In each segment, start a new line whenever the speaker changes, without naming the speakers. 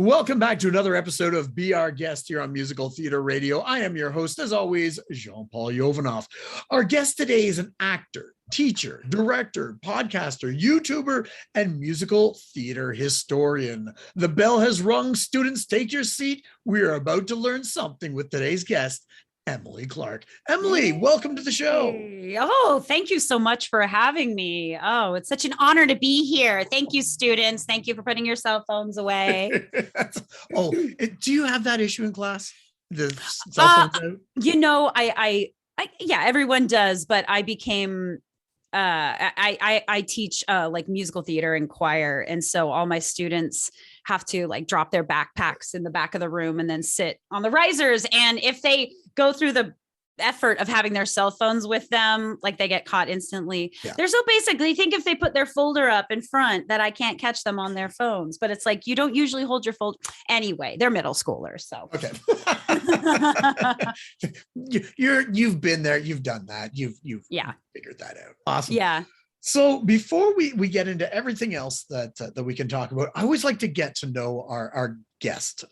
Welcome back to another episode of Be Our Guest here on Musical Theater Radio. I am your host, as always, Jean-Paul Jovanov. Our guest today is an actor, teacher, director, podcaster, YouTuber, and musical theater historian. The bell has rung. Students, take your seat. We are about to learn something with today's guest, Emily Clark. Emily, welcome to the show.
Oh, thank you so much for having me. Oh, it's such an honor to be here. Thank you, students. Thank you for putting your cell phones away.
Do you have that issue in class? The cell phones out?
Yeah, everyone does, but I became I teach like musical theater and choir, and so all my students have to like drop their backpacks in the back of the room and then sit on the risers, and if they go through the effort of having their cell phones with them, like they get caught instantly. Yeah. They're so basically, think if they put their folder up in front that I can't catch them on their phones, but it's like, you don't usually hold your folder. Anyway, they're middle schoolers. So.
Okay. You've been there. You've done that. You've figured that out. Awesome.
Yeah.
So before we get into everything else that we can talk about, I always like to get to know our guest.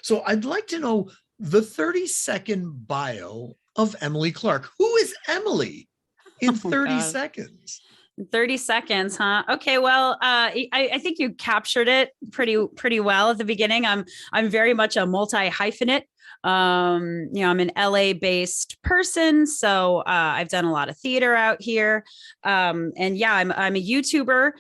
So I'd like to know the 30-second bio of Emily Clark. Who is Emily in 30 seconds?
30 seconds, huh? Okay, well, I think you captured it pretty well at the beginning. I'm very much a multi-hyphenate. I'm an LA-based person, so I've done a lot of theater out here. And yeah, I'm a YouTuber.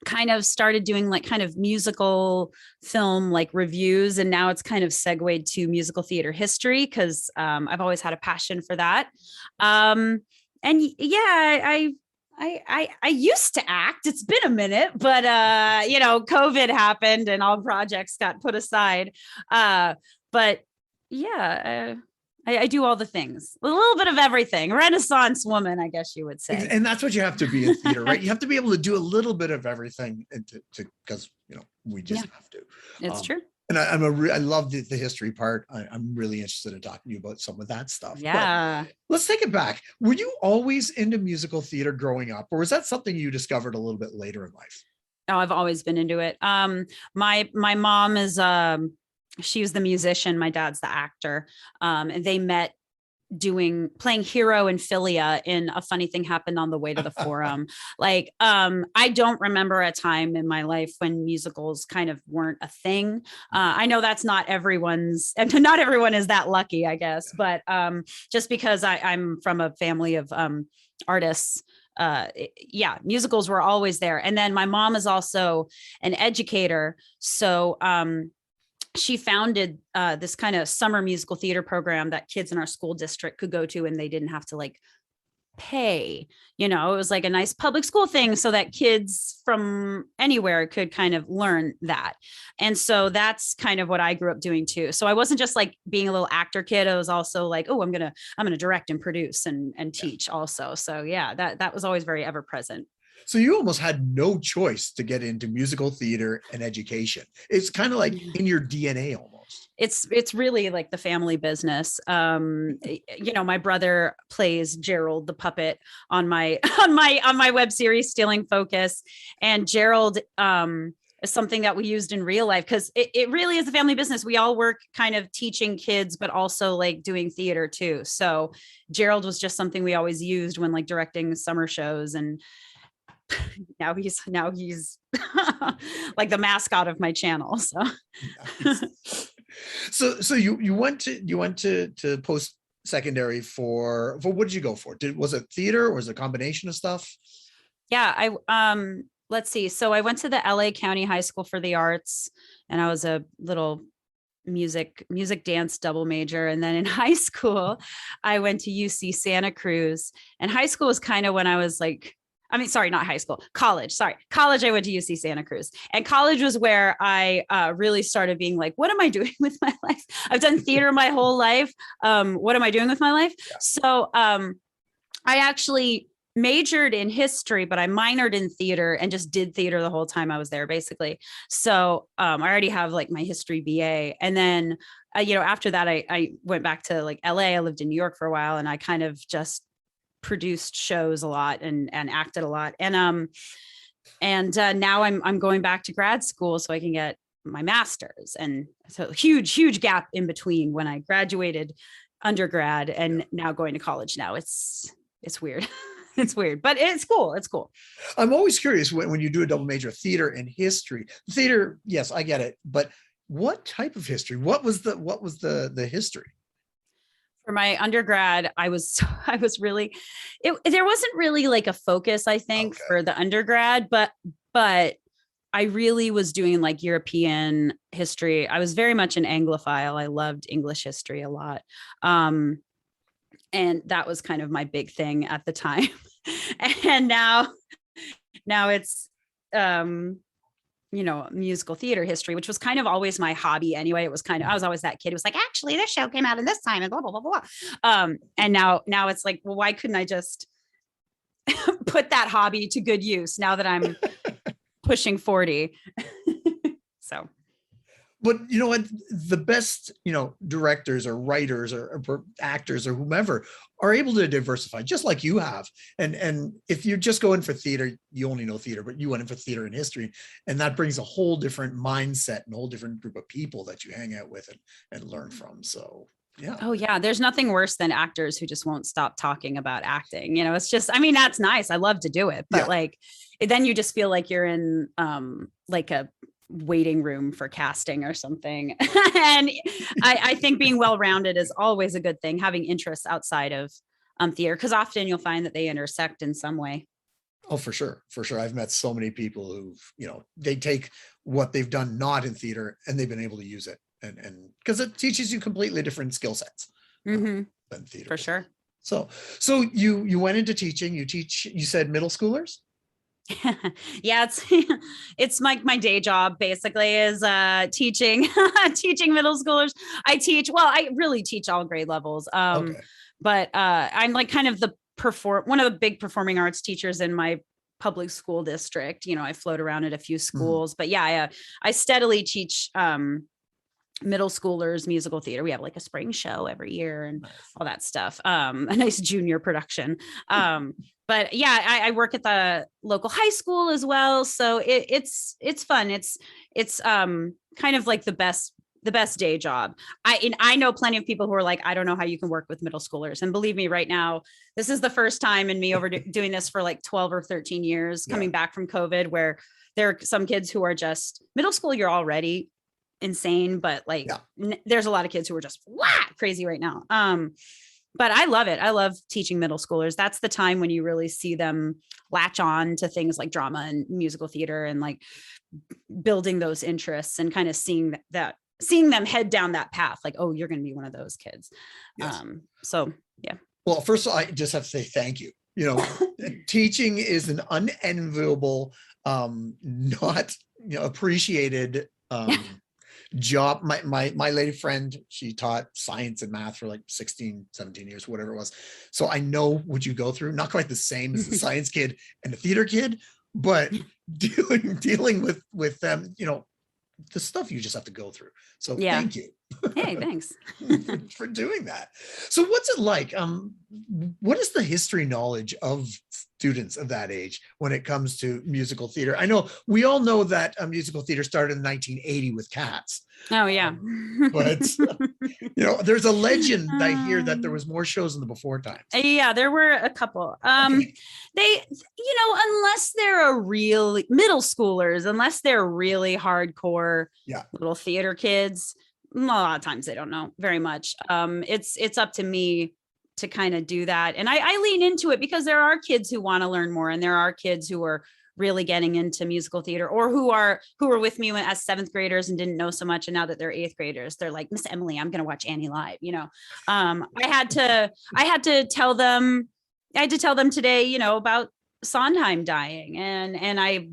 Kind of started doing like kind of musical film like reviews, and now it's kind of segued to musical theater history because I've always had a passion for that. And yeah, I used to act. It's been a minute, but COVID happened and all projects got put aside. But yeah, I do all the things, a little bit of everything. Renaissance woman, I guess you would say.
And that's what you have to be in theater, right? You have to be able to do a little bit of everything, because we just have to.
It's true.
And I love the history part. I'm really interested in talking to you about some of that stuff.
Yeah.
But let's take it back. Were you always into musical theater growing up, or was that something you discovered a little bit later in life?
Oh, I've always been into it. My mom is she was the musician. My dad's the actor. And they met playing Hero and Philia in A Funny Thing Happened on the Way to the Forum. Like, I don't remember a time in my life when musicals kind of weren't a thing. I know that's not everyone is that lucky, I guess, but just because I'm from a family of artists, musicals were always there. And then my mom is also an educator. So, she founded this kind of summer musical theater program that kids in our school district could go to, and they didn't have to like pay. It was like a nice public school thing so that kids from anywhere could kind of learn that. And so that's kind of what I grew up doing too. So I wasn't just like being a little actor kid. I was also like, oh, I'm gonna direct and produce and teach also. So yeah, that was always very ever present.
So you almost had no choice to get into musical theater and education. It's kind of like in your DNA almost.
It's really like the family business. My brother plays Gerald the puppet on my web series Stealing Focus, and Gerald is something that we used in real life because it really is a family business. We all work kind of teaching kids, but also like doing theater too. So Gerald was just something we always used when like directing summer shows, and now he's like the mascot of my channel. So
nice. So you went to post-secondary for what did you go for? Was it theater, or was it a combination of stuff?
Yeah, let's see. So I went to the LA County High School for the Arts, and I was a little music dance double major. And then in high school, I went to UC Santa Cruz, and high school was kind of when I was like, not high school, college. College, I went to UC Santa Cruz, and college was where I really started being like, what am I doing with my life? I've done theater my whole life. What am I doing with my life? Yeah. So I actually majored in history, but I minored in theater and just did theater the whole time I was there, basically. So I already have like my history BA. And then, after that, I went back to like LA. I lived in New York for a while, and I kind of just produced shows a lot and acted a lot. And now I'm going back to grad school so I can get my master's. And so huge gap in between when I graduated undergrad and now going to college now. It's weird. It's weird, but it's cool. It's cool.
I'm always curious when you do a double major, theater and history. Theater, yes, I get it. But what type of history? What was the history?
For my undergrad, I was really, there wasn't really like a focus, I think, for the undergrad, but I really was doing like European history. I was very much an Anglophile. I loved English history a lot. And that was kind of my big thing at the time. And now it's, musical theater history, which was kind of always my hobby anyway. It was kind of, I was always that kid who was like, actually, this show came out in this time and blah, blah, blah, blah. And now it's like, well, why couldn't I just put that hobby to good use now that I'm pushing 40? So.
But you know what? The best, directors or writers or actors or whomever are able to diversify, just like you have. And if you just go in for theater, you only know theater, but you went in for theater and history, and that brings a whole different mindset and a whole different group of people that you hang out with and learn from. So yeah.
Oh yeah. There's nothing worse than actors who just won't stop talking about acting. It's just, I mean, that's nice. I love to do it, but then you just feel like you're in like a waiting room for casting or something. And I think being well-rounded is always a good thing, having interests outside of theater, because often you'll find that they intersect in some way.
Oh, for sure. I've met so many people who've, they take what they've done not in theater and they've been able to use it. And because it teaches you completely different skill sets than theater.
For sure.
So you went into teaching. You said middle schoolers?
Yeah, it's my day job basically is teaching teaching middle schoolers. I really teach all grade levels. But I'm like kind of one of the big performing arts teachers in my public school district. I float around at a few schools, but yeah, I steadily teach middle schoolers musical theater. We have like a spring show every year and all that stuff. A nice junior production. But yeah, I work at the local high school as well. So it's fun. It's kind of like the best day job. I know plenty of people who are like, I don't know how you can work with middle schoolers. And believe me, right now, this is the first time in me doing this for like 12 or 13 years, coming back from COVID, where there are some kids who are just middle school, you're already insane, but like there's a lot of kids who are just crazy right now. But I love it. I love teaching middle schoolers. That's the time when you really see them latch on to things like drama and musical theater and like building those interests and kind of seeing them head down that path. Like, oh, you're going to be one of those kids.
Yes.
So yeah.
Well, first of all, I just have to say thank you. Teaching is an unenviable, not appreciated job. My lady friend, she taught science and math for like 16, 17 years, whatever it was. So I know what you go through. Not quite the same as the science kid and the theater kid, but dealing with them, the stuff you just have to go through. So thank you.
Hey, thanks
for doing that. So what's it like? What is the history knowledge of students of that age when it comes to musical theater? I know we all know that musical theater started in 1980 with Cats.
Oh yeah.
But there's a legend I hear that there was more shows in the before times.
Yeah, there were a couple. They, unless they're middle schoolers, unless they're really hardcore little theater kids, a lot of times they don't know very much. It's up to me to kind of do that. And I lean into it because there are kids who want to learn more, and there are kids who are really getting into musical theater, or who were with me as seventh graders and didn't know so much. And now that they're eighth graders, they're like, Miss Emily, I'm going to watch Annie live. I had to tell them today, about Sondheim dying, and I,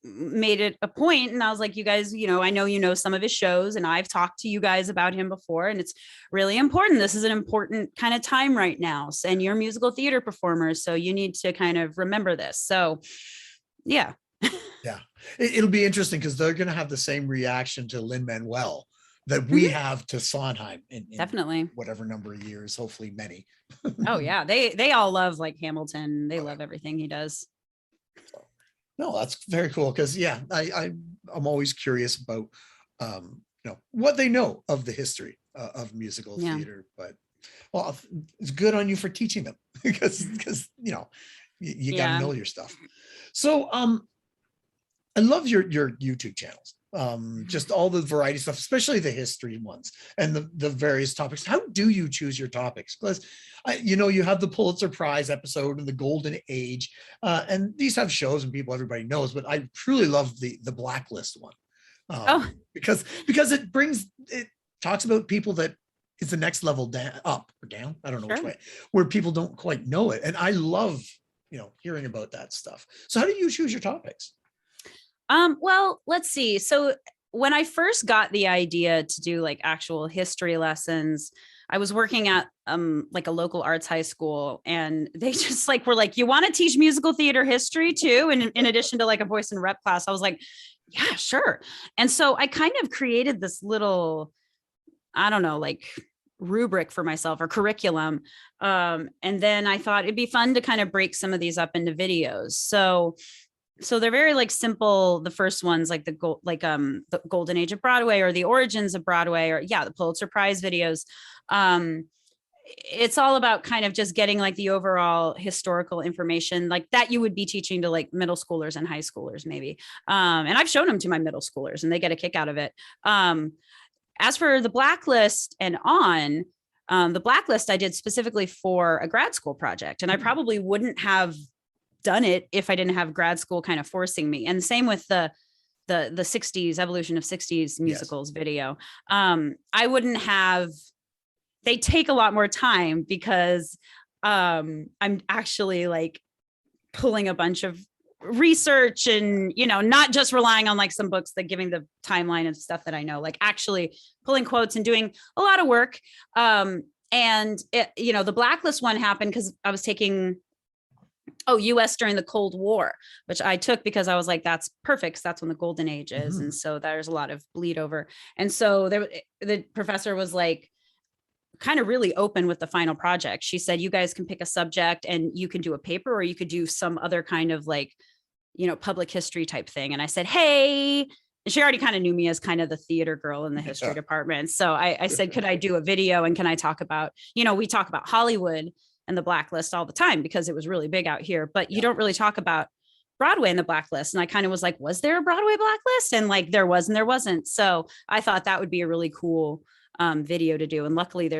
made it a point, and I was like, you guys, I know some of his shows, and I've talked to you guys about him before, and it's really important. This is an important kind of time right now, and you're musical theater performers, so you need to kind of remember this. So yeah.
Yeah, it'll be interesting because they're going to have the same reaction to Lin-Manuel that we have to Sondheim in
definitely
whatever number of years, hopefully many.
Oh yeah, they all love like Hamilton. They love everything he does.
No, that's very cool because I I'm always curious about, what they know of the history of musical
Yeah.
theater. But well, it's good on you for teaching them because you got to
Yeah.
know your stuff. So I love your YouTube channels. Just all the variety stuff, especially the history ones and the various topics. How do you choose your topics? Because you have the Pulitzer Prize episode and the Golden Age, and these have shows and everybody knows. But I truly love the Blacklist one, because it talks about people that is the next level down, up or down. I don't know which way, where people don't quite know it, and I love hearing about that stuff. So how do you choose your topics?
Well, let's see. So when I first got the idea to do like actual history lessons, I was working at like a local arts high school, and they just like were like, you want to teach musical theater history too? And in addition to like a voice and rep class, I was like, yeah, sure. And so I kind of created this little, I don't know, like rubric for myself or curriculum. And then I thought it'd be fun to kind of break some of these up into videos. So they're very like simple. The first ones like the Golden Age of Broadway or the origins of Broadway, or the Pulitzer Prize videos. It's all about kind of just getting like the overall historical information like that you would be teaching to like middle schoolers and high schoolers maybe. And I've shown them to my middle schoolers and they get a kick out of it. As for the Blacklist and the Blacklist I did specifically for a grad school project, and I probably wouldn't have done it if I didn't have grad school kind of forcing me. And the same with the 60s evolution of 60s musicals video. I wouldn't have, they take a lot more time because I'm actually like pulling a bunch of research and, not just relying on like some books that giving the timeline and stuff that I know, like actually pulling quotes and doing a lot of work. And the Blacklist one happened because I was taking US during the Cold War, which I took because I was like, that's perfect, 'cause that's when the Golden Age is. And so there's a lot of bleed over. And so the professor was like kind of really open with the final project. She said, you guys can pick a subject and you can do a paper, or you could do some other kind of like, public history type thing. And I said, hey, and she already kind of knew me as kind of the theater girl in the history department. So I said, could I do a video and can I talk about, we talk about Hollywood and the Blacklist all the time because it was really big out here, but you don't really talk about Broadway and the Blacklist. And I kind of was like, was there a Broadway Blacklist? And like, there was and there wasn't. So I thought that would be a really cool video to do. And luckily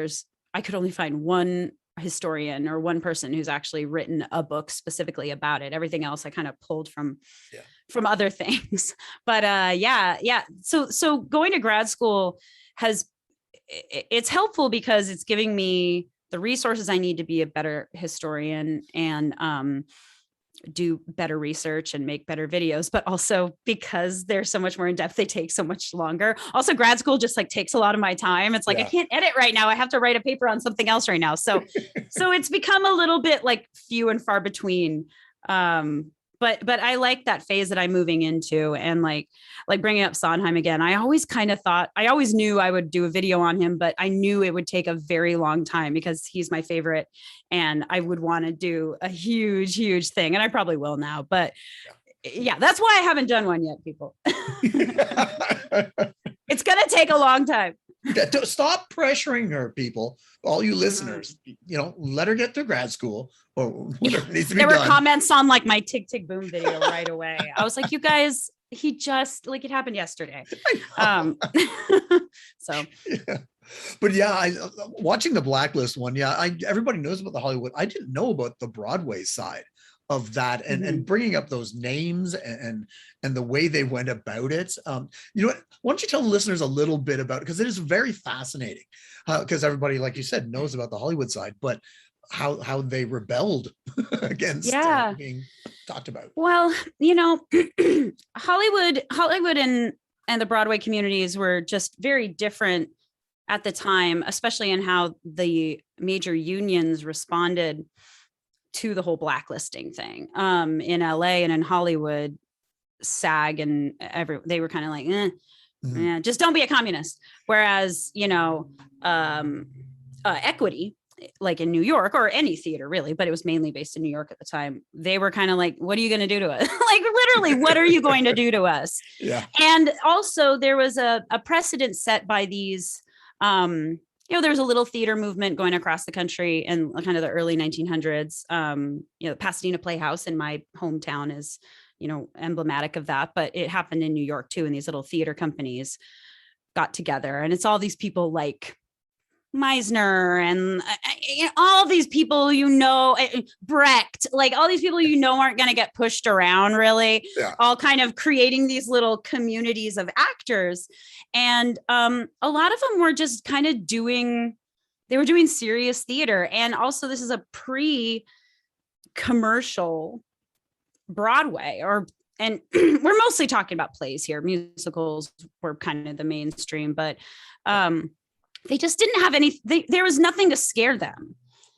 I could only find one historian or one person who's actually written a book specifically about it. Everything else I kind of pulled from other things. But So going to grad school it's helpful because it's giving me the resources I need to be a better historian and do better research and make better videos, but also because they're so much more in depth, they take so much longer. Also, grad school just like takes a lot of my time. It's like, I can't edit right now. I have to write a paper on something else right now. So it's become a little bit like few and far between. But I like that phase that I'm moving into, and like bringing up Sondheim again. I always knew I would do a video on him, but I knew it would take a very long time because he's my favorite and I would want to do a huge, huge thing. And I probably will now, but that's why I haven't done one yet, people. It's going to take a long time.
Stop pressuring her, people. All you listeners, let her get through grad school or whatever needs to be done.
There were comments on like my Tick Tick Boom video right away. I was like, you guys, he just like it happened yesterday. So
but watching the Blacklist one, everybody knows about the Hollywood. I didn't know about the Broadway side of that, and bringing up those names and the way they went about it. Why don't you tell the listeners a little bit about it, because it is very fascinating, because everybody, like you said, knows about the Hollywood side, but how they rebelled against being talked about.
Well, Hollywood and the Broadway communities were just very different at the time, especially in how the major unions responded to the whole blacklisting thing. In LA and in Hollywood, SAG and they were kind of like, just don't be a communist. Whereas, Equity like in New York or any theater really, but it was mainly based in New York at the time. They were kind of like, what are you going to do to us? Like literally, what are you going to do to us?
Yeah.
And also there was a precedent set by these, there was a little theater movement going across the country in kind of the early 1900s. Pasadena Playhouse in my hometown is, emblematic of that, but it happened in New York too. And these little theater companies got together, and it's all these people like Meisner and all these people, Brecht, like all these people, aren't going to get pushed around really, all kind of creating these little communities of actors. And a lot of them were just kind of doing serious theater. And also this is a pre-commercial Broadway and we're mostly talking about plays here. Musicals were kind of the mainstream, but they just didn't have there was nothing to scare them.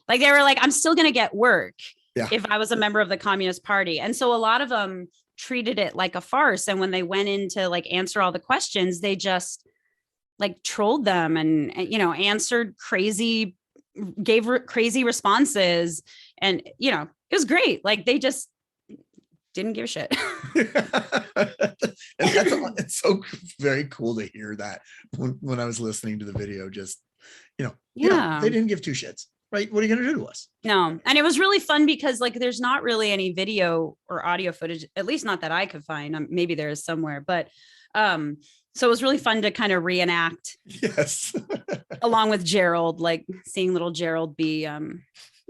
Like they were like, I'm still going to get work if I was a member of the Communist Party. And so a lot of them treated it like a farce. And when they went in to like answer all the questions, they just like trolled them and answered gave crazy responses. And, it was great. Like they just didn't give a shit.
And it's so very cool to hear that when I was listening to the video, just, they didn't give two shits, right? What are you going to do to us?
No. And it was really fun because like, there's not really any video or audio footage, at least not that I could find. Maybe there is somewhere, but, so it was really fun to kind of reenact.
Yes.
Along with Gerald, like seeing little Gerald be,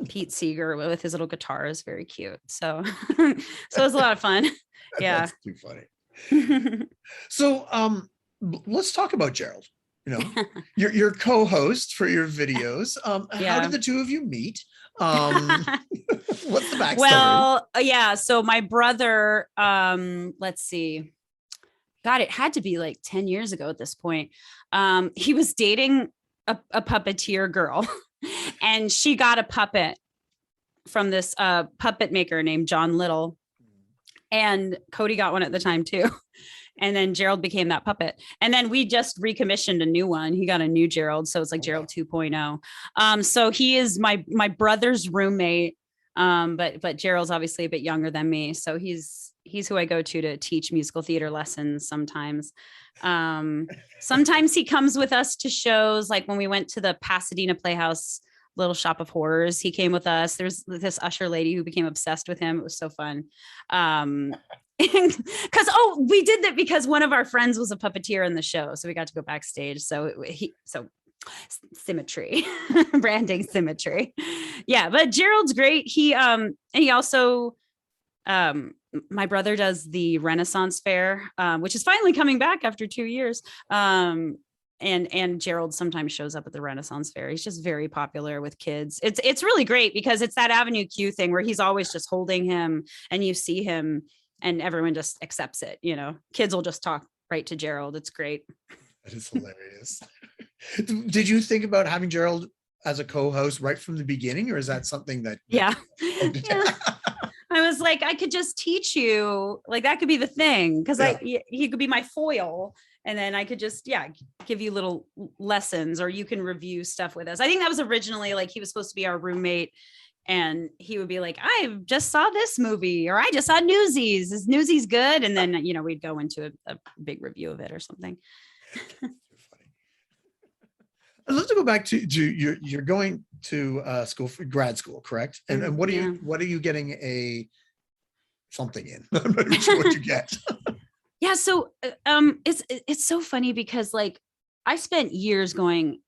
Pete Seeger with his little guitar is very cute. So it was a lot of fun. Yeah.
That's too funny. So let's talk about Gerald. Your co-host for your videos. How did the two of you meet? What's the backstory?
Well, so my brother, let's see. God, it had to be like 10 years ago at this point. He was dating a puppeteer girl. And she got a puppet from this puppet maker named John Little. And Cody got one at the time too. And then Gerald became that puppet. And then we just recommissioned a new one. He got a new Gerald. So it's like Gerald 2.0. So he is my brother's roommate. But Gerald's obviously a bit younger than me. So he's who I go to teach musical theater lessons sometimes. Sometimes he comes with us to shows, like when we went to the Pasadena Playhouse Little Shop of Horrors, he came with us. There's this usher lady who became obsessed with him. It was so fun. Because we did that because one of our friends was a puppeteer in the show, so we got to go backstage. So symmetry, branding symmetry. Yeah, but Gerald's great. He also my brother does the Renaissance Fair, which is finally coming back after 2 years. And Gerald sometimes shows up at the Renaissance Fair. He's just very popular with kids. It's really great because it's that Avenue Q thing where he's always just holding him and you see him and everyone just accepts it. Kids will just talk right to Gerald. It's great.
That is hilarious. Did you think about having Gerald as a co-host right from the beginning, or is that something that?
Yeah. I was like, I could just teach you, like that could be the thing. Cause he could be my foil. And then I could just, give you little lessons, or you can review stuff with us. I think that was originally like, he was supposed to be our roommate and he would be like, I just saw this movie, or I just saw Newsies. Is Newsies good? And then, we'd go into a big review of it or something.
I'd love to go back to you're going to school for grad school, correct? And what are you getting something in? I'm not even sure what you get.
Yeah. So it's so funny because like I spent years going,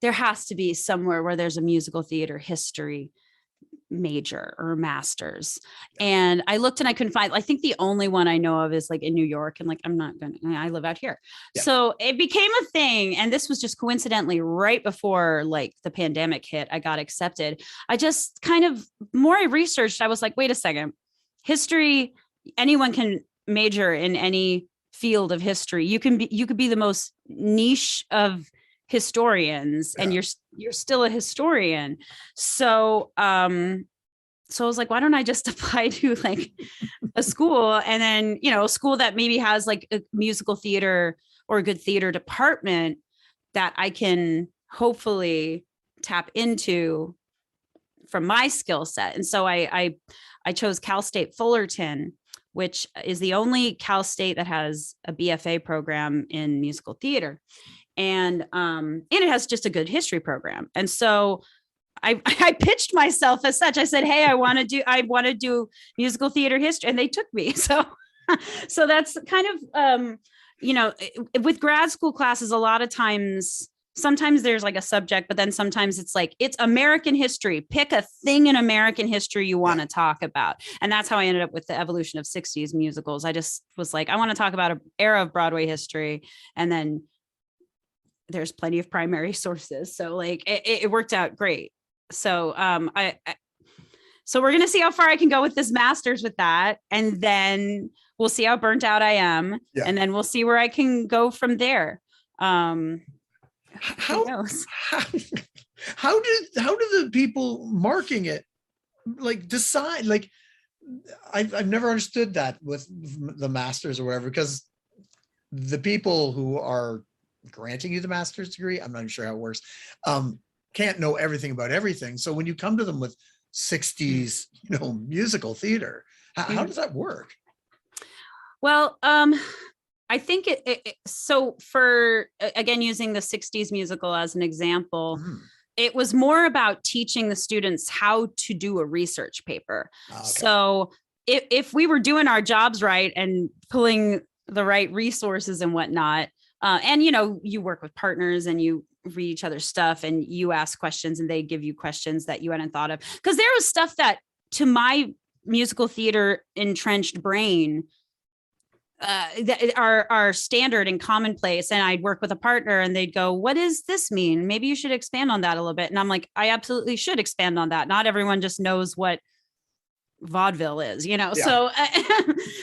there has to be somewhere where there's a musical theater history major or master's. And I looked and I couldn't find, I think the only one I know of is like in New York. And like, I live out here. Yeah. So it became a thing. And this was just coincidentally right before like the pandemic hit, I got accepted. I just kind of, more I researched, I was like, wait a second, history, anyone can major in any field of history. You could be the most niche of historians and you're still a historian. So so I was like, why don't I just apply to like a school, and then a school that maybe has like a musical theater or a good theater department that I can hopefully tap into from my skill set. And so I chose Cal State Fullerton, which is the only Cal State that has a BFA program in musical theater. And it has just a good history program. And so I pitched myself as such. I said, hey, I want to do musical theater history. And they took me. So that's kind of, with grad school classes, a lot of times, sometimes there's like a subject, but then sometimes it's like, it's American history. Pick a thing in American history you want to talk about. And that's how I ended up with the evolution of 60s musicals. I just was like, I want to talk about an era of Broadway history. And then there's plenty of primary sources. So like it worked out great. So so we're going to see how far I can go with this master's with that. And then we'll see how burnt out I am. Yeah. And then we'll see where I can go from there.
How do the people marking it like decide? Like I've never understood that with the masters or whatever, because the people who are granting you the master's degree, I'm not even sure how it works, can't know everything about everything. So when you come to them with 60s, musical theater, how does that work?
Well, I think so for, again, using the 60s musical as an example, it was more about teaching the students how to do a research paper. Okay. So if we were doing our jobs right and pulling the right resources and whatnot, and, you work with partners and you read each other's stuff and you ask questions and they give you questions that you hadn't thought of. Because there was stuff that to my musical theater entrenched brain that are standard and commonplace. And I'd work with a partner and they'd go, what does this mean? Maybe you should expand on that a little bit. And I'm like, I absolutely should expand on that. Not everyone just knows what vaudeville is, Yeah.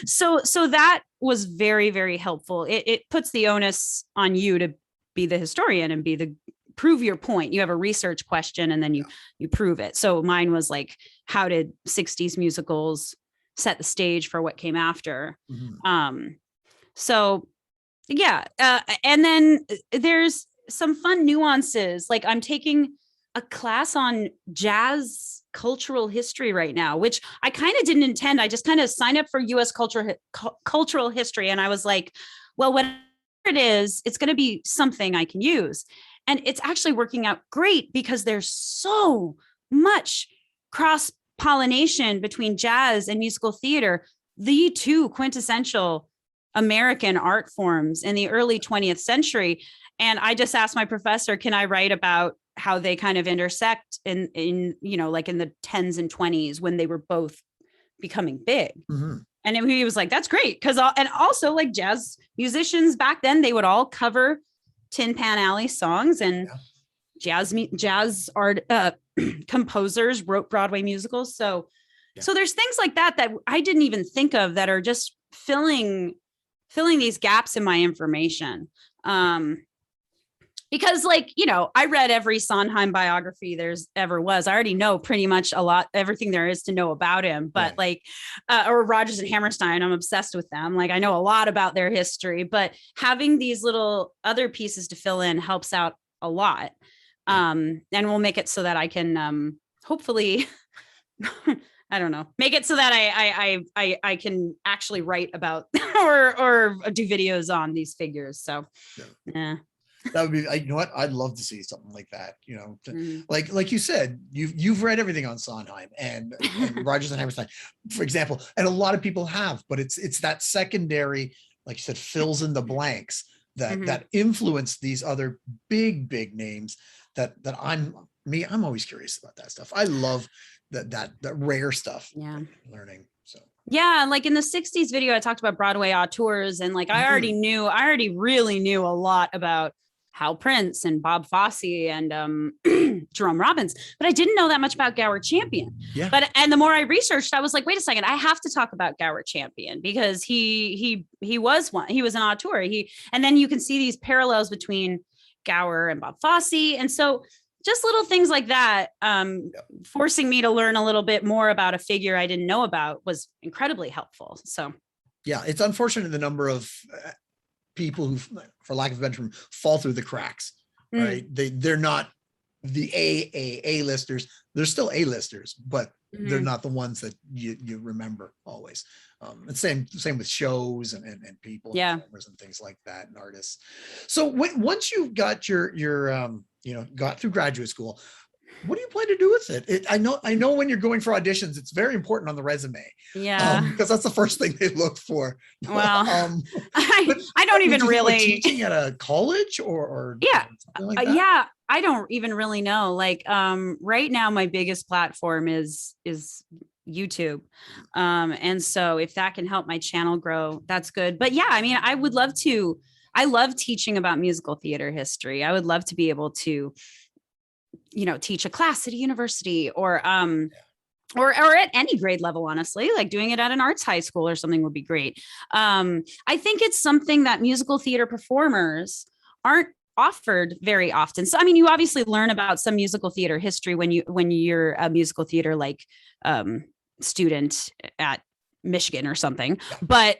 So that was very, very helpful. It puts the onus on you to be the historian and prove your point. You have a research question and then you prove it. So mine was like, how did 60s musicals set the stage for what came after? So yeah. And then there's some fun nuances. Like I'm taking a class on jazz cultural history right now, which I kind of didn't intend. I just kind of signed up for US cultural history. And I was like, well, whatever it is, it's going to be something I can use. And it's actually working out great because there's so much cross pollination between jazz and musical theater, the two quintessential American art forms in the early 20th century. And I just asked my professor, can I write about how they kind of intersect in like in the 10s and 20s when they were both becoming big. And he was like, that's great. And also like jazz musicians back then, they would all cover Tin Pan Alley songs, and jazz art composers wrote Broadway musicals. So there's things like that I didn't even think of that are just filling these gaps in my information. Because I read every Sondheim biography there's ever was. I already know pretty much everything there is to know about him, but or Rodgers and Hammerstein, I'm obsessed with them. Like I know a lot about their history, but having these little other pieces to fill in helps out a lot. And we'll make it so that I can hopefully, I don't know, make it so that I can actually write about or do videos on these figures. So yeah.
That would be, you know what? I'd love to see something like that. Like you said, you've read everything on Sondheim and Rodgers and Hammerstein, for example, and a lot of people have. But it's that secondary, like you said, fills in the blanks that influence these other big names. That I'm always curious about that stuff. I love that rare stuff. Yeah, learning. So.
Yeah, like in the 60s video, I talked about Broadway auteurs, and like I already really knew a lot about Hal Prince and Bob Fosse and Jerome Robbins, but I didn't know that much about Gower Champion. Yeah. And the more I researched, I was like, wait a second, I have to talk about Gower Champion because he was an auteur. And then you can see these parallels between Gower and Bob Fosse, and so just little things like that, forcing me to learn a little bit more about a figure I didn't know about was incredibly helpful. So,
yeah, it's unfortunate the number of people who, for lack of a better term, fall through the cracks. Right? They're not the A-listers, they're still A-listers, but they're
Mhm.
not the ones that you remember always. And same with shows and people and
Yeah.
performers and things like that, and artists. So once you got your got through graduate school, what do you plan to do with it? I know when you're going for auditions, it's very important on the resume,
Yeah.
because that's the first thing they look for.
Well,
um,
I,
but
I don't
would
even
you think about
really.
teaching at a college or
Yeah.
something like that?
Yeah. I don't even really know. Like, right now my biggest platform is YouTube. And so if that can help my channel grow, that's good. But yeah, I mean, I love teaching about musical theater history. I would love to be able to, teach a class at a university or at any grade level, honestly, like doing it at an arts high school or something would be great. I think it's something that musical theater performers aren't offered very often. So, I mean, you obviously learn about some musical theater history when you're a musical theater like student at Michigan or something, but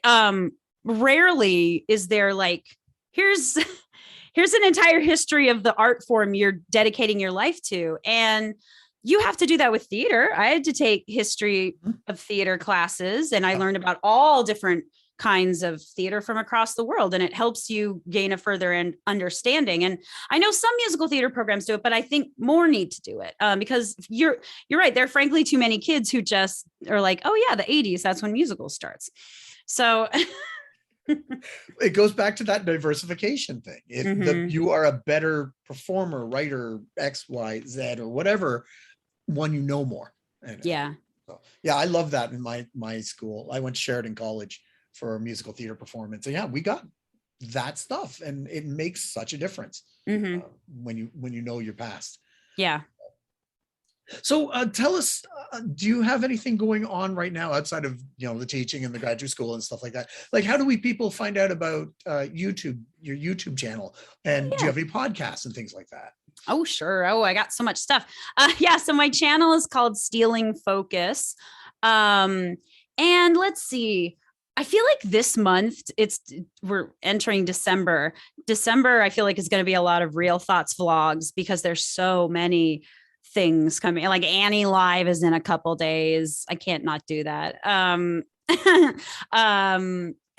rarely is there like, here's an entire history of the art form you're dedicating your life to. And you have to do that with theater. I had to take history of theater classes, and I learned about all different kinds of theater from across the world, and it helps you gain a further understanding. And I know some musical theater programs do it, but I think more need to do it, because you're right. There are frankly too many kids who just are like, oh yeah, the 80s, that's when musical starts. So
it goes back to that diversification thing. If you are a better performer, writer, X, Y, Z, or whatever, one, more.
Yeah.
So, yeah, I love that. In my school, I went to Sheridan College for a musical theater performance, and yeah, we got that stuff, and it makes such a difference when you know your past.
Yeah.
So tell us, do you have anything going on right now outside of the teaching and the graduate school and stuff like that? Like, how do people find out about your YouTube channel, and do you have any podcasts and things like that?
Oh, sure. Oh, I got so much stuff. Yeah. So my channel is called Stealing Focus. And let's see. I feel like this month we're entering December. December, I feel like is going to be a lot of Real Thoughts vlogs, because there's so many things coming. Like Annie Live is in a couple days. I can't not do that.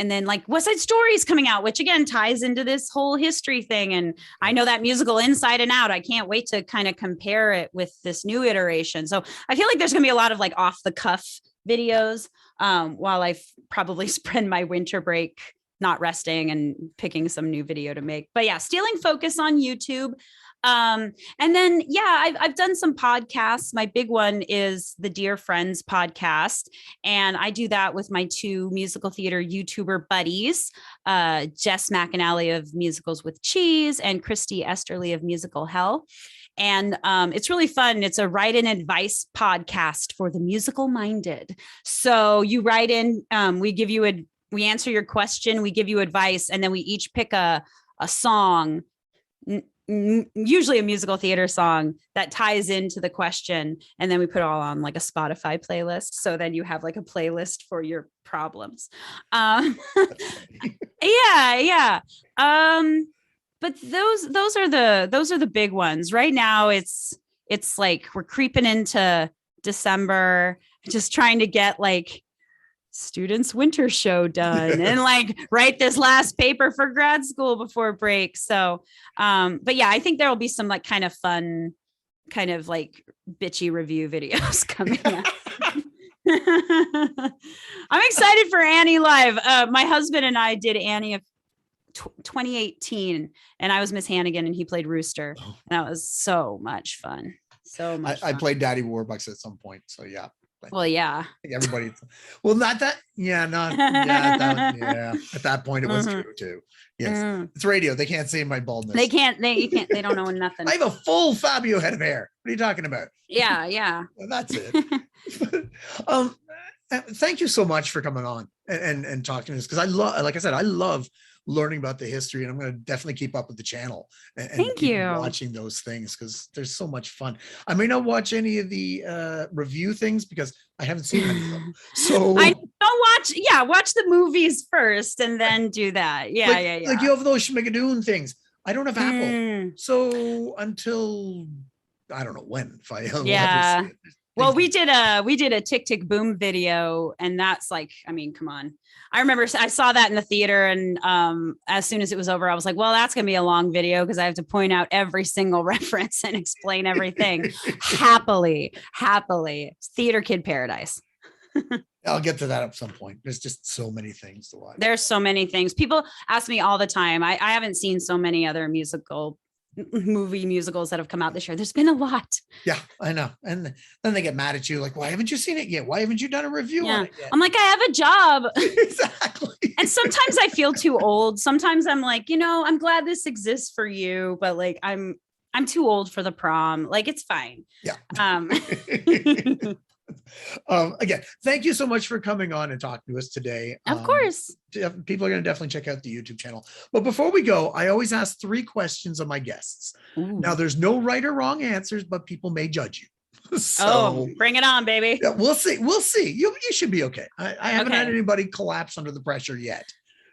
And then like West Side Story is coming out, which again ties into this whole history thing. And I know that musical inside and out. I can't wait to kind of compare it with this new iteration. So I feel like there's going to be a lot of like off the cuff videos, while I probably spend my winter break not resting and picking some new video to make. But yeah, Stealing Focus on YouTube. And then, yeah, I've done some podcasts. My big one is the Dear Friends podcast. And I do that with my two musical theater YouTuber buddies, Jess McAnally of Musicals with Cheese and Christy Esterly of Musical Hell. And it's really fun. It's a write-in advice podcast for the musical minded. So you write in, we answer your question, we give you advice, and then we each pick a song, usually a musical theater song that ties into the question. And then we put it all on like a Spotify playlist. So then you have like a playlist for your problems. Yeah. But those are the big ones right now. It's like we're creeping into December, just trying to get like students' winter show done and like write this last paper for grad school before break. So, but yeah, I think there will be some like kind of fun, kind of like bitchy review videos coming out. I'm excited for Annie Live. My husband and I did Annie of 2018, and I was Miss Hannigan and he played Rooster. And that was so much fun. So much
I
fun.
played Daddy Warbucks at some point. So yeah.
Well, yeah.
Everybody. Well, not that. Yeah, not. Yeah, yeah. At that point, it was true too. Yes, it's radio. They can't see my baldness.
They can't. They don't know nothing.
I have a full Fabio head of hair. What are you talking about?
Yeah, yeah.
Well, that's it. Thank you so much for coming on and talking to us, because I love, like I said, I love learning about the history, and I'm going to definitely keep up with the channel and
Thank you.
watching those things, because there's so much fun. I may not watch any of the review things because I haven't seen any of them. So
I don't watch the movies first and then do that. Yeah, yeah.
Like you have those Schmigadoon things. I don't have Apple. So until I don't know when, if I will ever
Yeah.
see it.
Well,
Things
we did a Tick Tick Boom video, and that's like, I mean, come on. I remember I saw that in the theater, and as soon as it was over, I was like, well, that's gonna be a long video because I have to point out every single reference and explain everything. Happily, happily. Theater kid paradise.
I'll get to that at some point. There's just so many things to watch.
There's so many things. People ask me all the time. I haven't seen so many other musicals that have come out this year. There's been a lot.
Yeah, I know. And then they get mad at you, like, why haven't you seen it yet? Why haven't you done a review on it yet?
I'm like, I have a job.
Exactly.
And sometimes I feel too old. Sometimes I'm like, I'm glad this exists for you, but like I'm too old for the prom. Like, it's fine.
Yeah.
Um,
Again, thank you so much for coming on and talking to us today.
Of course.
People are going to definitely check out the YouTube channel. But before we go, I always ask 3 questions of my guests.
Ooh.
Now, there's no right or wrong answers, but people may judge you.
So bring it on, baby.
Yeah, we'll see. We'll see. You should be okay. I haven't had
Okay.
anybody collapse under the pressure yet.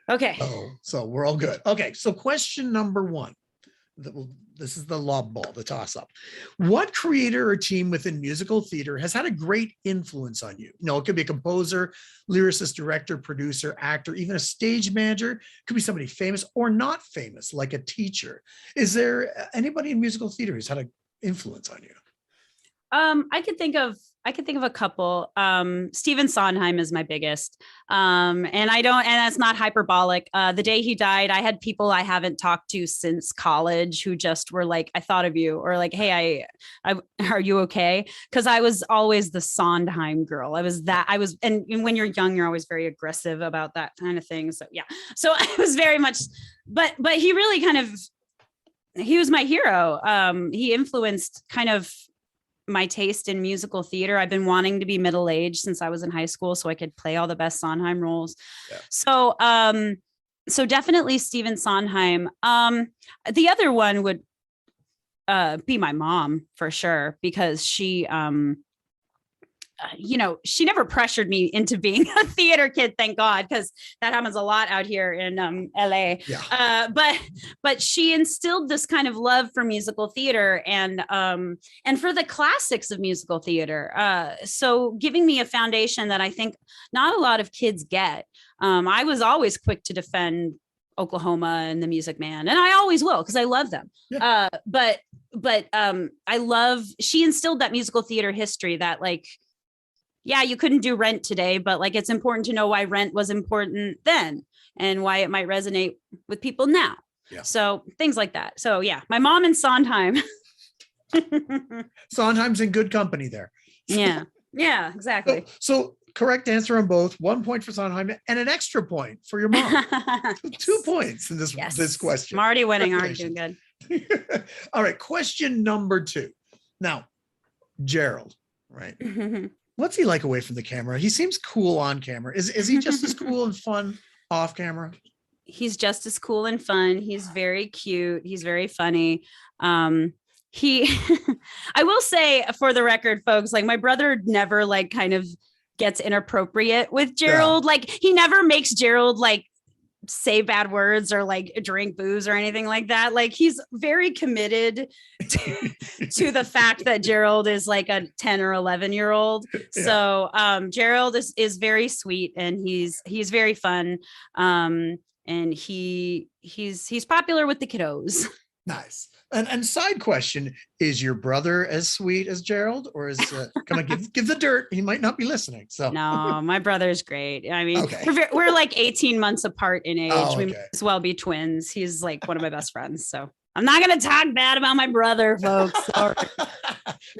Okay.
So we're all good. Okay. So question number 1. This is the lob ball, the toss up. What creator or team within musical theater has had a great influence on you? It could be a composer, lyricist, director, producer, actor, even a stage manager. It could be somebody famous or not famous, like a teacher. Is there anybody in musical theater who's had an influence on you?
I could think of a couple. Stephen Sondheim is my biggest. And that's not hyperbolic. The day he died, I had people I haven't talked to since college who just were like, I thought of you, or like, hey, I are you okay? Because I was always the Sondheim girl. And when you're young, you're always very aggressive about that kind of thing. So yeah. So I was very much, but he really he was my hero. He influenced kind of my taste in musical theater. I've been wanting to be middle-aged since I was in high school so I could play all the best Sondheim roles. Yeah. So definitely Stephen Sondheim. The other one would be my mom for sure, because she she never pressured me into being a theater kid, thank God, because that happens a lot out here in LA. Yeah. But she instilled this kind of love for musical theater and for the classics of musical theater. So giving me a foundation that I think not a lot of kids get. I was always quick to defend Oklahoma and The Music Man, and I always will because I love them. Yeah. But she instilled that musical theater history that, like, yeah, you couldn't do Rent today, but like, it's important to know why Rent was important then and why it might resonate with people now. Yeah. So things like that. So yeah, my mom and Sondheim.
Sondheim's in good company there.
Yeah. Yeah, exactly.
So correct answer on both. 1 point for Sondheim and an extra point for your mom. Yes. 2 points in this question.
I'm already winning. Aren't you? Good.
All right. Question number 2. Now, Gerald, right? What's he like away from the camera? He seems cool on camera. Is he just as cool and fun off camera?
He's just as cool and fun. He's very cute. He's very funny. I will say, for the record, folks, like, my brother never like kind of gets inappropriate with Gerald. Yeah. Like, he never makes Gerald like say bad words or like drink booze or anything like that. Like, he's very committed to the fact that Gerald is like a 10 or 11-year-old. Yeah. So Gerald is very sweet, and he's very fun. And he's popular with the kiddos. Nice.
And side question, is your brother as sweet as Gerald, or is come on, give the dirt? He might not be listening. So
no, my brother's great. I mean, okay. we're like 18 months apart in age. Oh, okay. We might as well be twins. He's like one of my best friends. So I'm not going to talk bad about my brother, folks. Sorry.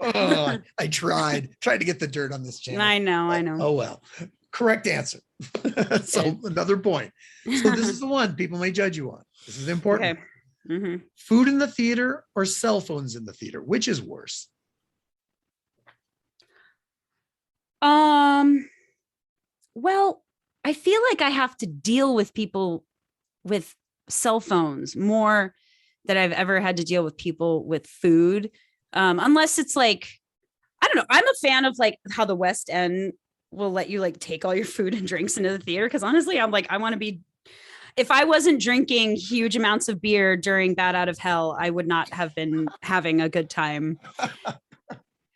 I tried to get the dirt on this channel.
I know.
Oh, well, correct answer. So another point. So this is the one people may judge you on. This is important. Okay. Mm-hmm. Food in the theater or cell phones in the theater? Which is worse?
Well, I feel like I have to deal with people with cell phones more than I've ever had to deal with people with food. Unless it's like, I don't know. I'm a fan of like how the West End will let you like take all your food and drinks into the theater. Cause honestly, I'm like, I want to be if I wasn't drinking huge amounts of beer during Bat Out of Hell, I would not have been having a good time.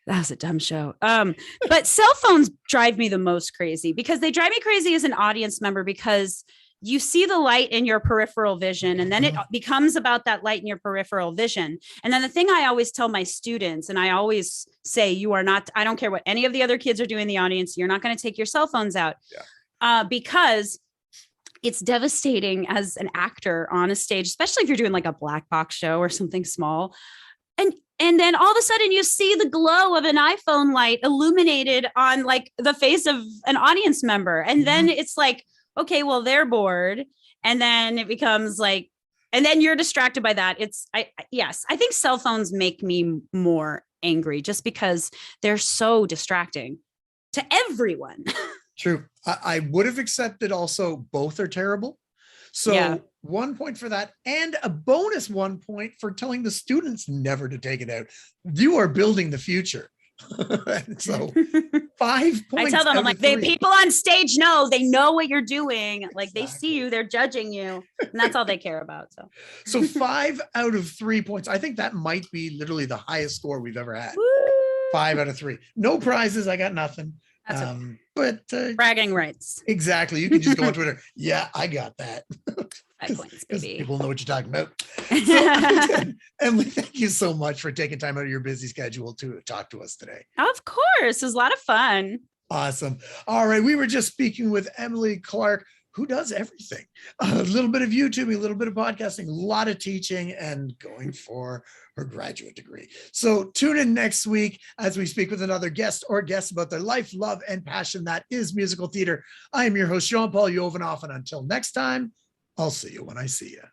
That was a dumb show. But cell phones drive me the most crazy because they drive me crazy as an audience member because you see the light in your peripheral vision and then it becomes about that light in your peripheral vision. And then the thing I always tell my students, and I always say, I don't care what any of the other kids are doing in the audience, you're not going to take your cell phones out. Because it's devastating as an actor on a stage, especially if you're doing like a black box show or something small. And then all of a sudden you see the glow of an iPhone light illuminated on like the face of an audience member. And then it's like, okay, well, they're bored. And then it becomes like, and then you're distracted by that. Yes, I think cell phones make me more angry just because they're so distracting to everyone.
True. I would have accepted also both are terrible. So 1 point for that and a bonus 1 point for telling the students never to take it out. You are building the future. So 5 points.
I tell them, I'm like, the people on stage they know what you're doing. Like they see you, they're judging you. And that's all they care about. So 5 out of 3 points. I think that might be literally the highest score we've ever had. Woo! 5 out of 3. No prizes. I got nothing. Okay.
But
bragging rights.
Exactly. You can just go on Twitter. Yeah, I got that.
5 points, baby.
People know what you're talking about. So, Emily, thank you so much for taking time out of your busy schedule to talk to us today.
Of course. It was a lot of fun.
Awesome. All right. We were just speaking with Emily Clark, who does everything. A little bit of YouTubing, a little bit of podcasting, a lot of teaching, and going for her graduate degree. So tune in next week as we speak with another guest or guests about their life, love, and passion that is musical theater. I am your host, Jean-Paul Jovanoff, and until next time, I'll see you when I see you.